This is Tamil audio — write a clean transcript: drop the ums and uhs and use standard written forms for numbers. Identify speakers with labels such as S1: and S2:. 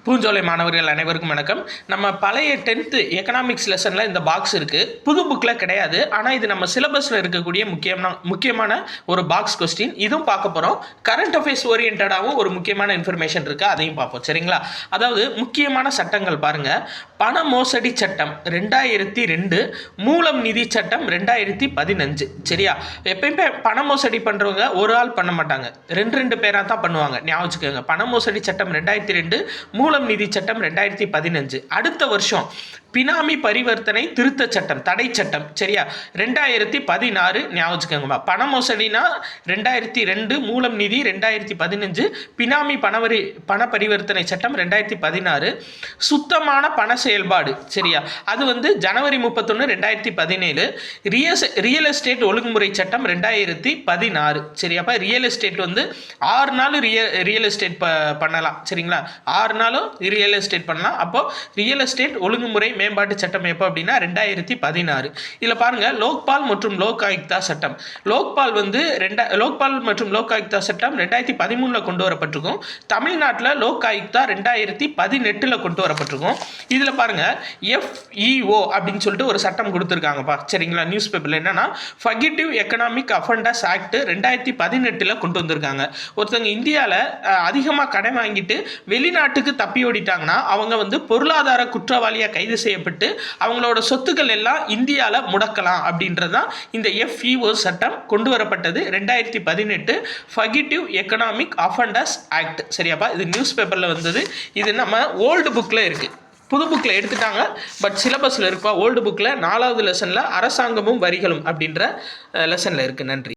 S1: பூஞ்சோலை மாணவர்கள் அனைவருக்கும் வணக்கம். நம்ம பழைய 10th எக்கனாமிக்ஸ் லெசனில் இந்த பாக்ஸ் இருக்குது. புது புக்கில் கிடையாது, ஆனால் இது நம்ம சிலபஸில் இருக்கக்கூடிய முக்கியமான ஒரு பாக்ஸ் கொஸ்டின். இதுவும் பார்க்க போகிறோம். கரண்ட் அஃபேர்ஸ் ஓரியன்டாகவும் ஒரு முக்கியமான இன்ஃபர்மேஷன் இருக்குது, அதையும் பார்ப்போம். சரிங்களா? அதாவது முக்கியமான சட்டங்கள் பாருங்கள். பண மோசடி சட்டம் 2002, மூலம் நிதி சட்டம் 2015. சரியா? எப்பயுமே பண மோசடி பண்ணுறவங்க ஒரு ஆள் பண்ண மாட்டாங்க, ரெண்டு பேராக தான் பண்ணுவாங்க. ஞாபகம் வச்சுக்கோங்க. பண மோசடி சட்டம் 2002, மூலம் நிதி சட்டம் 2015. அடுத்த வருஷம் பினாமி பரிவர்த்தனை திருத்த சட்டம், தடை சட்டம். சரியா? 2016. ஞாபகம் வச்சுக்கோங்கம்மா. பண மோசடினா 2002, மூலம் நிதி 2015, பினாமி பண பரிவர்த்தனை சட்டம் 2016. சுத்தமான பண செயல்பாடு. சரியா? அது வந்து ஜனவரி 31, 2017. ரியல் எஸ்டேட் ஒழுங்குமுறை சட்டம் 2016. சரியாப்பா? ரியல் எஸ்டேட் வந்து 6 நாள் ரியல் எஸ்டேட் பண்ணலாம். சரிங்களா? 6 நாளும் ரியல் எஸ்டேட் பண்ணலாம். அப்போ ரியல் எஸ்டேட் ஒழுங்குமுறை மேம்பாட்டு சட்டம் எப்போ அப்படின்னா 2016. இதில் பாருங்க, லோக்பால் மற்றும் லோக் ஆயுக்தா சட்டம். லோக்பால் மற்றும் லோக் ஆயுக்தா சட்டம் 2013 கொண்டு வரப்பட்டிருக்கும். தமிழ்நாட்டில் லோக் ஆயுக்தா 2018 கொண்டு வரப்பட்டிருக்கும். இதில் பாருங்க, FEO அப்படின்னு சொல்லிட்டு ஒரு சட்டம் கொடுத்துருக்காங்கப்பா. சரிங்களா? நியூஸ் பேப்பரில் என்னன்னா, ஃபகிட்டிவ் எக்கனாமிக் அஃபெண்டர்ஸ் ஆக்ட் 2018 கொண்டு வந்திருக்காங்க. ஒருத்தவங்க இந்தியாவில் அதிகமாக கடன் வாங்கிட்டு வெளிநாட்டுக்கு தப்பி ஓடிட்டாங்கன்னா அவங்க வந்து பொருளாதார குற்றவாளியாக கைது செய்யப்பட்டு அவங்களோட சொத்துக்கள் எல்லாம் இந்தியாவில் முடக்கலாம் அப்படின்றதான் இந்த FEO சட்டம் கொண்டு வரப்பட்டது 2018, ஃபகிட்டிவ் எக்கனாமிக் அஃபெண்டர்ஸ் ஆக்ட். சரியாப்பா? இது நியூஸ் பேப்பரில் வந்தது. இது நம்ம ஓல்டு புக்கில் இருக்குது. புது புக்கில் எடுத்துட்டாங்க, பட் சிலபஸில் இருக்குப்பா. ஓல்டு புக்கில் 4வது லெசனில் அரசாங்கமும் வரிகளும் அப்படின்ற லெசனில் இருக்குது. நன்றி.